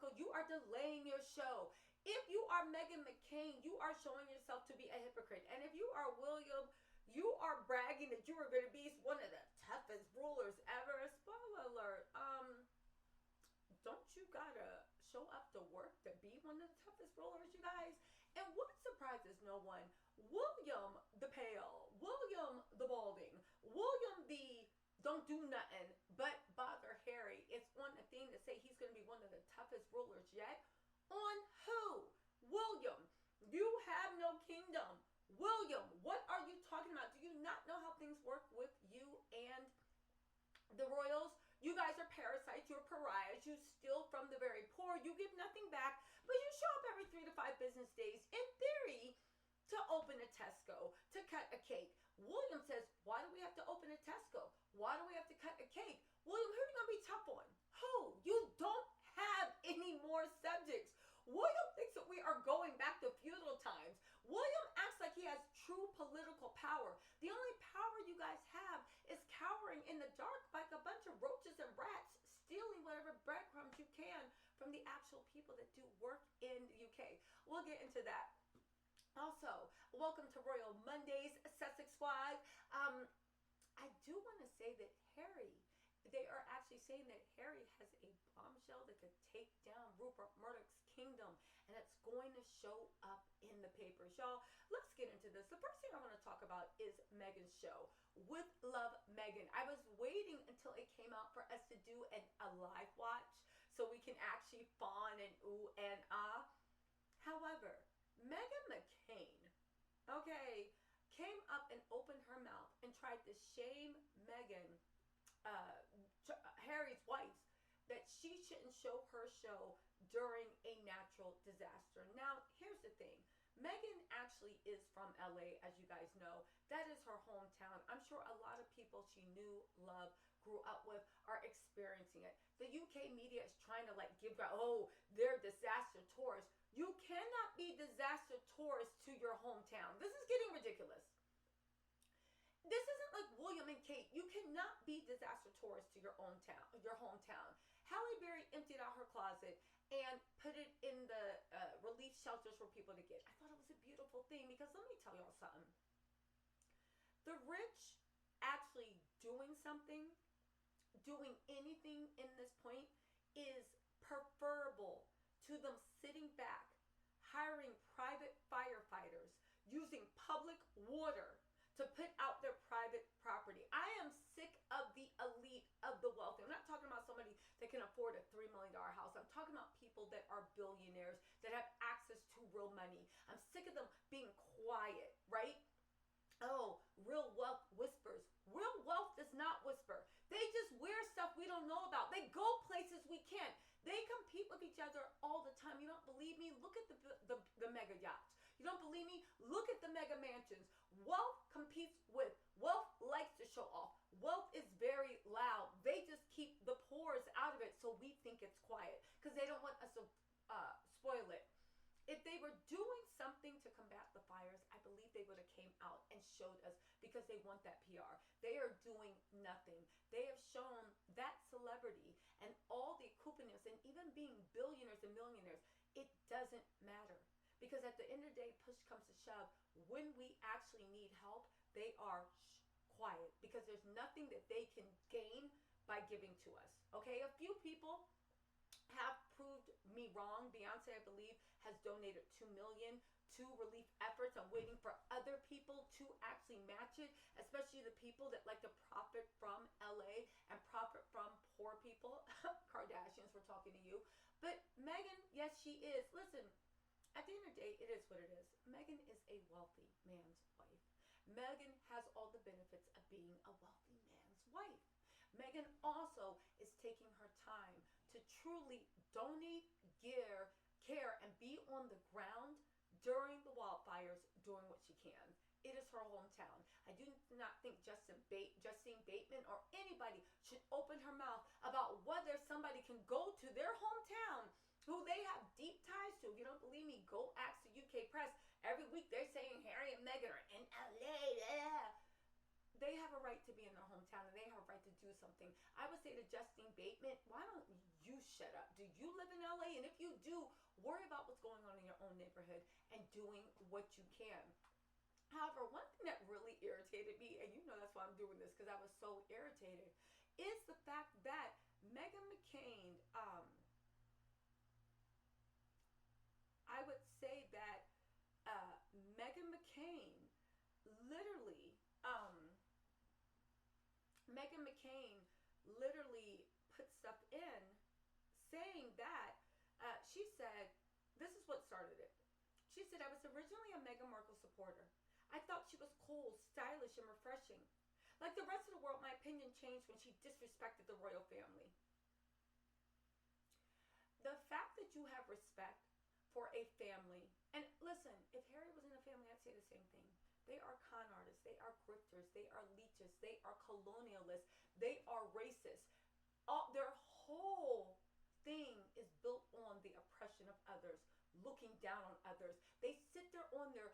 Markle, you are delaying your show. If you are Meghan McCain, you are showing yourself to be a hypocrite. And if you are William, you are bragging that you are going to be one of the toughest rulers ever. Spoiler alert. Don't you gotta show up to work to be one of the toughest rulers, you guys? And what surprises no one, William the Pale, William the Balding, William the don't do nothing but bother Harry. It's on the thing to say he's going to be one of the toughest rulers yet. On who? William, you have no kingdom. William, what are you talking about? Do you not know how things work with you and the royals? You guys are parasites, you're pariahs, you steal from the very poor, you give nothing back, but you show up every 3 to 5 business days, in theory, to open a Tesco, to cut a cake. William says, why do we have to open a Tesco? Why do we have to cut a cake? William, who are you going to be tough on? Who? You don't have any more subjects. William thinks that we are going back to feudal times. William acts like he has true political power. The only power you guys have is cowering in the dark like a bunch of roaches and rats, stealing whatever breadcrumbs you can from the actual people that do work in the UK. We'll get into that. Also, welcome to Royal Mondays, Sussex Wives. I do want to say that Harry, they are actually saying that Harry has a bombshell that could take down Rupert Murdoch's kingdom, and it's going to show up in the papers. Y'all, let's get into this. The first thing I want to talk about is Meghan's show, With Love Meghan. I was waiting until it came out for us to do a live watch so we can actually fawn and ooh and ah. However, Meghan McCain, okay, came up and opened her mouth and tried to shame Meghan, Harry's wife, that she shouldn't show her show during a natural disaster. Now, here's the thing. Meghan actually is from LA, as you guys know. That is her hometown. I'm sure a lot of people she knew, loved, grew up with are experiencing it. The UK media is trying to give out, oh, they're disaster tourists. You cannot be disaster tourists to your hometown. This is getting ridiculous. This isn't like William and Kate. You cannot be disaster tourists to your own town, your hometown. Halle Berry emptied out her closet and put it in the relief shelters for people to get. I thought it was a beautiful thing because let me tell y'all something. The rich actually doing something, doing anything in this point is preferable to them sitting back, hiring private firefighters, using public water to put out their private property. I am sick of the elite of the wealthy. I'm not talking about somebody that can afford a $3 million house. I'm talking about people that are billionaires, that have access to real money. I'm sick of them being quiet, right? Oh, real wealth whispers. Real wealth does not whisper. They just wear stuff we don't know about. They go places we can't. They compete with each other all the time. You don't believe me? Look at the mega yachts. You don't believe me? Look at the mega mansions. Wealth competes with. Wealth likes to show off. Wealth is very loud. They just keep the pores out of it so we think it's quiet because they don't want us to spoil it. If they were doing something to combat the fires, I believe they would have came out and showed us because they want that PR. They are doing nothing. They have shown that celebrity and all the couponness and even being billionaires and millionaires, it doesn't matter. Because at the end of the day, push comes to shove, when we actually need help, they are quiet because there's nothing that they can gain by giving to us. Okay, a few people have proved me wrong. Beyonce, I believe, has donated $2 million to relief efforts. I'm waiting for other people to actually match it, especially the people that like to profit from LA and profit from poor people. Kardashians, we're talking to you. But Meghan, yes, she is. Listen, at the end of the day, it is what it is. Meghan is a wealthy man's wife. Meghan has all the benefits of being a wealthy man's wife. Meghan also is taking her time to truly donate, care, and be on the ground during the wildfires, doing what she can. It is her hometown. I do not think Justine Bateman or anybody should open her mouth about whether somebody can go to their hometown who they have deep ties to. If you don't believe me, go ask the UK press. Every week they're saying Harry and Meghan are in LA. They have a right to be in their hometown and they have a right to do something. I would say to Justine Bateman, why don't you shut up? Do you live in LA? And if you do, worry about what's going on in your own neighborhood and doing what you can. However, one thing that really irritated me, and you know that's why I'm doing this because I was so irritated, is the fact that Meghan McCain, I would say that Meghan McCain literally, Meghan McCain literally put stuff in saying that she said, this is what started it. She said, I was originally a Meghan Markle supporter. I thought she was cool, stylish, and refreshing. Like the rest of the world, my opinion changed when she disrespected the royal family. The fact that you have respect for a family, and listen, if Harry was in a family, I'd say the same thing. They are con artists, they are grifters, they are leeches, they are colonialists, they are racist. Their whole thing is built on the oppression of others, looking down on others. They sit there on their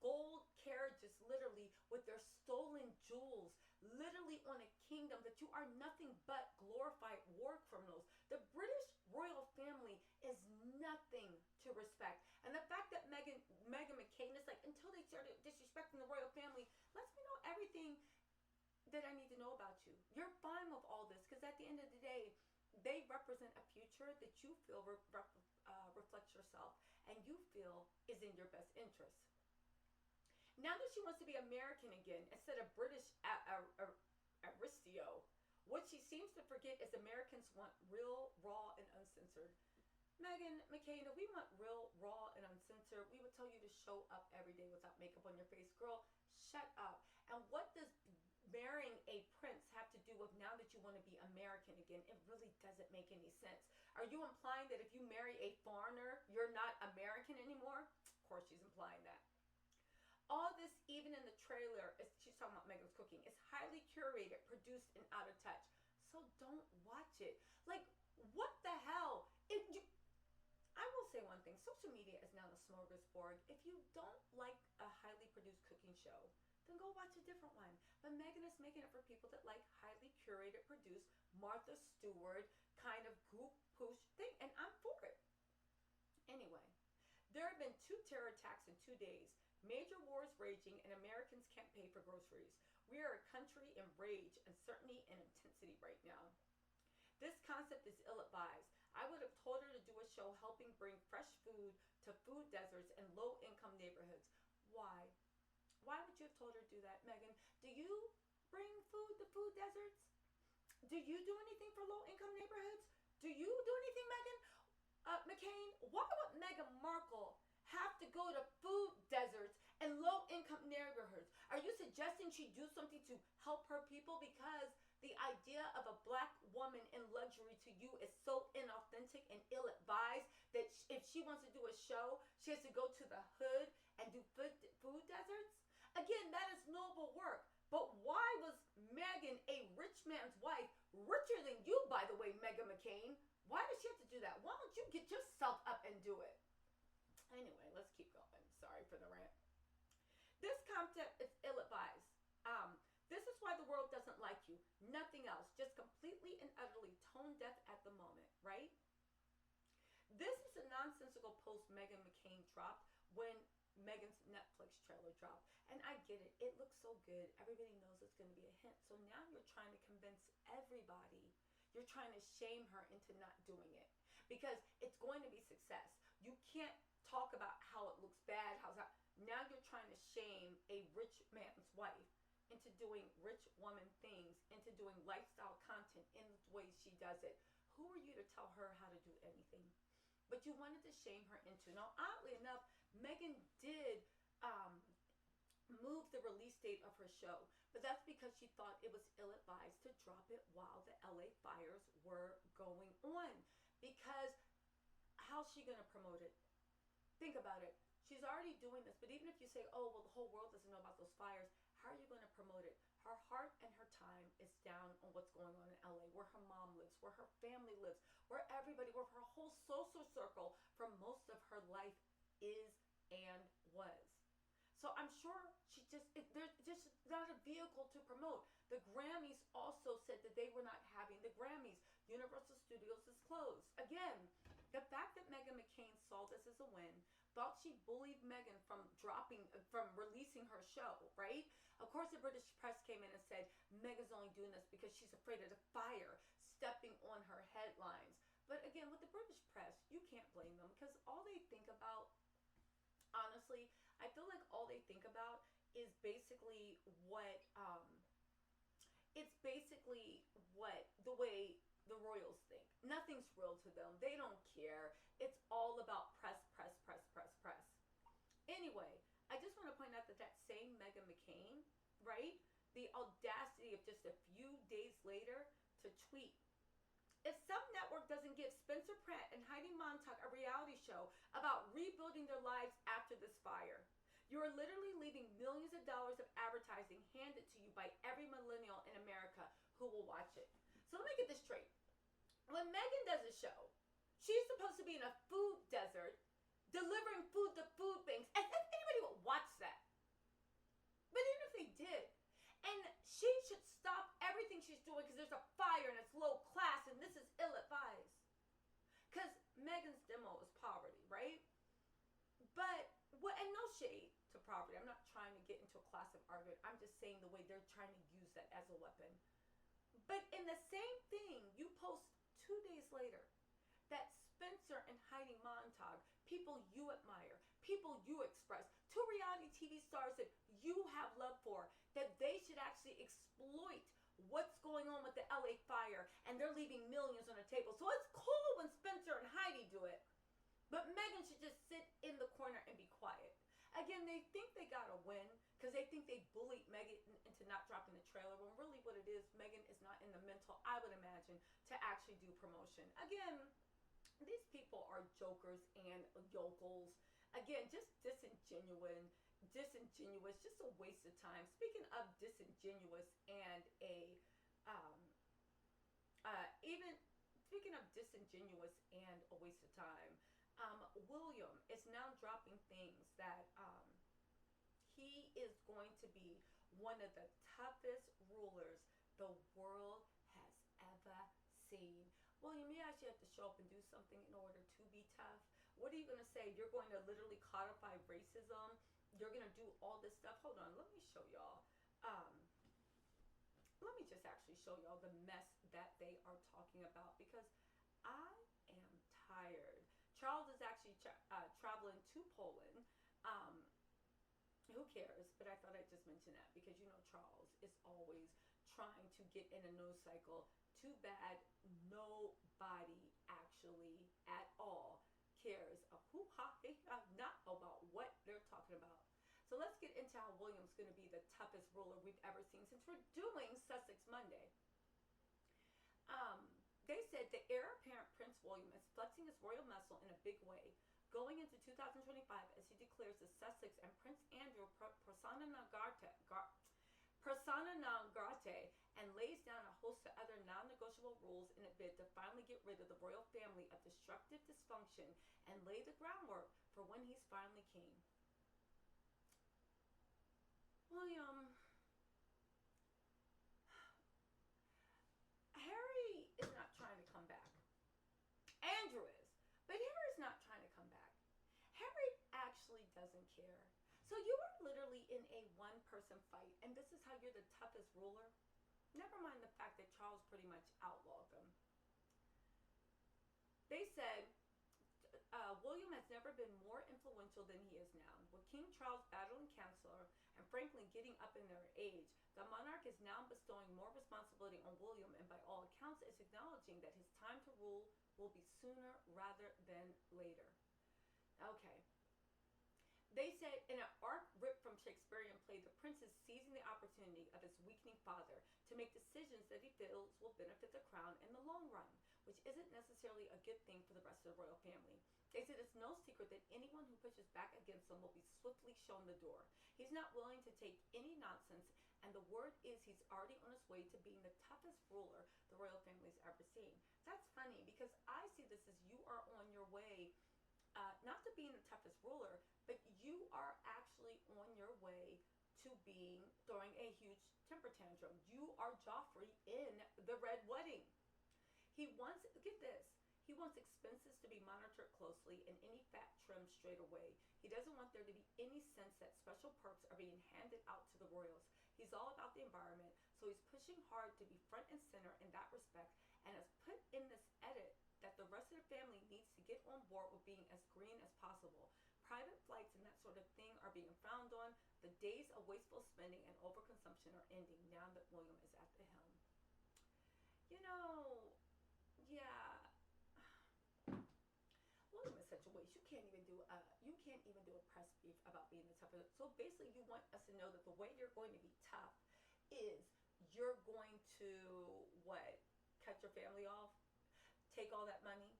gold carriages, literally with their stolen jewels, literally on a kingdom that you are nothing but glorified work criminals. The British royal family is nothing to respect. And the fact that Meghan McCain is like, until they started disrespecting the royal family, lets me know everything that I need to know about you. You're fine with all this because at the end of the day, they represent a future that you feel reflects yourself and you feel is in your best interest. Now that she wants to be American again instead of British Aristio, what she seems to forget is Americans want real, raw, and uncensored. Meghan McCain, if we want real, raw, and uncensored, we would tell you to show up every day without makeup on your face. Girl, shut up. And what does marrying a prince have to do with now that you want to be American again? It really doesn't make any sense. Are you implying that if you marry a foreigner, you're not American anymore? Of course she's implying that. All this, even in the trailer, she's talking about Meghan's cooking, is highly curated, produced, and out of touch. So don't watch it. Like, what the hell? I will say one thing. Social media is now a smorgasbord. If you don't like a highly produced cooking show, then go watch a different one. But Meghan is making it for people that like highly curated, produced, Martha Stewart kind of goop poosh thing. And I'm for it. Anyway, there have been 2 terror attacks in 2 days. Major wars raging and Americans can't pay for groceries. We are a country in rage, uncertainty, and intensity right now. This concept is ill-advised. I would have told her to do a show helping bring fresh food to food deserts and low-income neighborhoods. Why? Why would you have told her to do that, Meghan? Do you bring food to food deserts? Do you do anything for low-income neighborhoods? Do you do anything, Meghan? McCain, why would Meghan Markle have to go to food deserts and low-income neighborhoods? Are you suggesting she do something to help her people? Because the idea of a black woman in luxury to you is so inauthentic and ill-advised that if she wants to do a show, she has to go to the hood and do food deserts? Again, that is noble work. But why was Meghan, a rich man's wife, richer than you, by the way, Meghan McCain? Why does she have to do that? Why don't you get yourself up and do it? Anyway, let's keep going. Sorry for the rant. This concept is ill-advised. This is why the world doesn't like you. Nothing else. Just completely and utterly tone deaf at the moment, right? This is a nonsensical post Meghan McCain dropped when Meghan's Netflix trailer dropped. And I get it. It looks so good. Everybody knows it's going to be a hit. So now you're trying to convince everybody. You're trying to shame her into not doing it. Because it's going to be success. You can't talk about how it looks bad. Now you're trying to shame a rich man's wife into doing rich woman things, into doing lifestyle content in the way she does it. Who are you to tell her how to do anything? But you wanted to shame her into. Now, oddly enough, Meghan did move the release date of her show, but that's because she thought it was ill-advised to drop it while the LA fires were going on. Because how's she going to promote it? Think about it. She's already doing this, but even if you say, oh, well, the whole world doesn't know about those fires, how are you going to promote it? Her heart and her time is down on what's going on in LA, where her mom lives, where her family lives, where everybody, where her whole social circle for most of her life is and was. So I'm sure there's just not a vehicle to promote. The Grammys also said that they were not having the Grammys. Universal Studios is closed. Again, the fact that Meghan McCain saw this as a win, thought she bullied Meghan from releasing her show, right? Of course, the British press came in and said Meghan's only doing this because she's afraid of the fire stepping on her headlines. But again, with the British press, you can't blame them because all they think about, honestly, I feel like all they think about is basically it's basically what the way the royals think. Nothing's real to them. They don't care. It's all about press, press, press, press, press. Anyway, I just want to point out that that same Meghan McCain, right? The audacity of just a few days later to tweet, if some network doesn't give Spencer Pratt and Heidi Montag a reality show about rebuilding their lives after this fire, you are literally leaving millions of dollars of advertising handed to you by every millennial in America who will watch it. So let me get this straight. When Meghan does a show, she's supposed to be in a food desert delivering food to food banks as if anybody would watch that. But even if they did, and she should stop everything she's doing because there's a fire and it's low class and this is ill-advised. Because Meghan's demo is poverty, right? But, and no shade to poverty. I'm not trying to get into a classic argument. I'm just saying the way they're trying to use that as a weapon. But in the same thing, you post 2 days later that Spencer and Heidi Montag, people you admire, people you express, two reality TV stars that you have love for, that they should actually exploit what's going on with the LA fire and they're leaving millions on the table. So it's cool when Spencer and Heidi do it, but Meghan should just sit in the corner and be quiet. Again, they think they got a win because they think they bullied Meghan into not dropping the trailer, when really what it is, Meghan is not in the mental, I would imagine, to actually do promotion. Again, these people are jokers and yokels. Again, just disingenuous, just a waste of time. Speaking of disingenuous and even speaking of disingenuous and a waste of time, William is now dropping things that he is going to be one of the toughest rulers the world has ever seen. William, you actually have to show up and do something in order to be tough. What are you going to say? You're going to literally codify racism. You're going to do all this stuff. Hold on, let me show y'all. Let me just actually show y'all the mess that they are talking about because I am tired. Charles is actually traveling to Poland. Who cares? But I thought I'd just mention that because you know Charles is always trying to get in a news cycle. Too bad nobody actually at all cares not about what they're talking about. So let's get into how William's going to be the toughest ruler we've ever seen since we're doing Sussex Monday. They said the heir apparent Prince William is flexing his royal muscle in a big way, going into 2025 as he declares the Sussex and Prince Andrew persona non grata, and lays down a host of other non-negotiable rules in a bid to finally get rid of the royal family of destructive dysfunction and lay the groundwork for when he's finally king. William, Harry is not trying to come back. Andrew is, but Harry's not trying to come back. Harry actually doesn't care. So you are literally in a one-person fight, and this is how you're the toughest ruler? Never mind the fact that Charles pretty much outlawed them. They said William has never been more influential than he is now. With King Charles battling cancer and Franklin getting up in their age, the monarch is now bestowing more responsibility on William and by all accounts is acknowledging that his time to rule will be sooner rather than later. Okay. They said in an arc ripped from Shakespearean play, the prince is seizing the opportunity of his weakening father to make decisions that he feels will benefit the crown in the long run, which isn't necessarily a good thing for the rest of the royal family. They said it's no secret that anyone who pushes back against him will be swiftly shown the door. He's not willing to take any nonsense, and the word is he's already on his way to being the toughest ruler the royal family's ever seen. That's funny because I see this as you are on your way not to being the toughest ruler, but you are actually on your way to being throwing a huge temper tantrum. You are Joffrey in the Red Wedding. He wants, get this, he wants expenses to be monitored closely and any fat trimmed straight away. He doesn't want there to be any sense that special perks are being handed out to the royals. He's all about the environment, so he's pushing hard to be front and center in that respect, and has put in this edit that the rest of the family needs to get on board with being as green as possible. Private flights and that sort of thing are being frowned on. The days of wasteful spending and overconsumption are ending now that William is at the helm. You know, yeah, William is such a waste. You can't even do a press brief about being the tougher. So basically, you want us to know that the way you're going to be tough is you're going to what? Cut your family off, take all that money,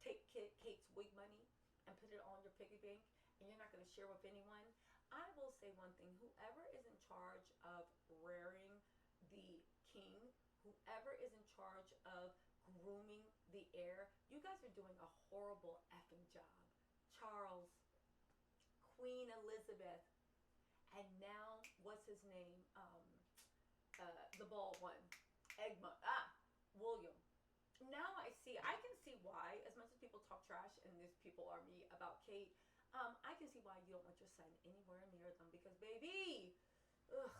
take Kate's wig money, and put it on your piggy bank, and you're not going to share with anyone. I will say one thing: whoever is in charge of rearing the king, whoever is in charge of grooming the heir, you guys are doing a horrible effing job. Charles, Queen Elizabeth, and now what's his name? The bald one, Egmont. William. Now I can see why, as much as people talk trash, and these people are me about Kate, I can see why you don't want your son anywhere near them because, baby, ugh.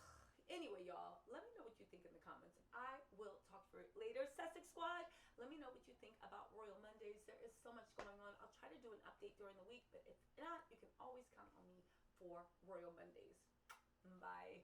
Anyway, y'all, let me know what you think in the comments. I will talk to you later. Sussex Squad, let me know what you think about Royal Mondays. There is so much going on. I'll try to do an update during the week, but if not, you can always count on me for Royal Mondays. Bye.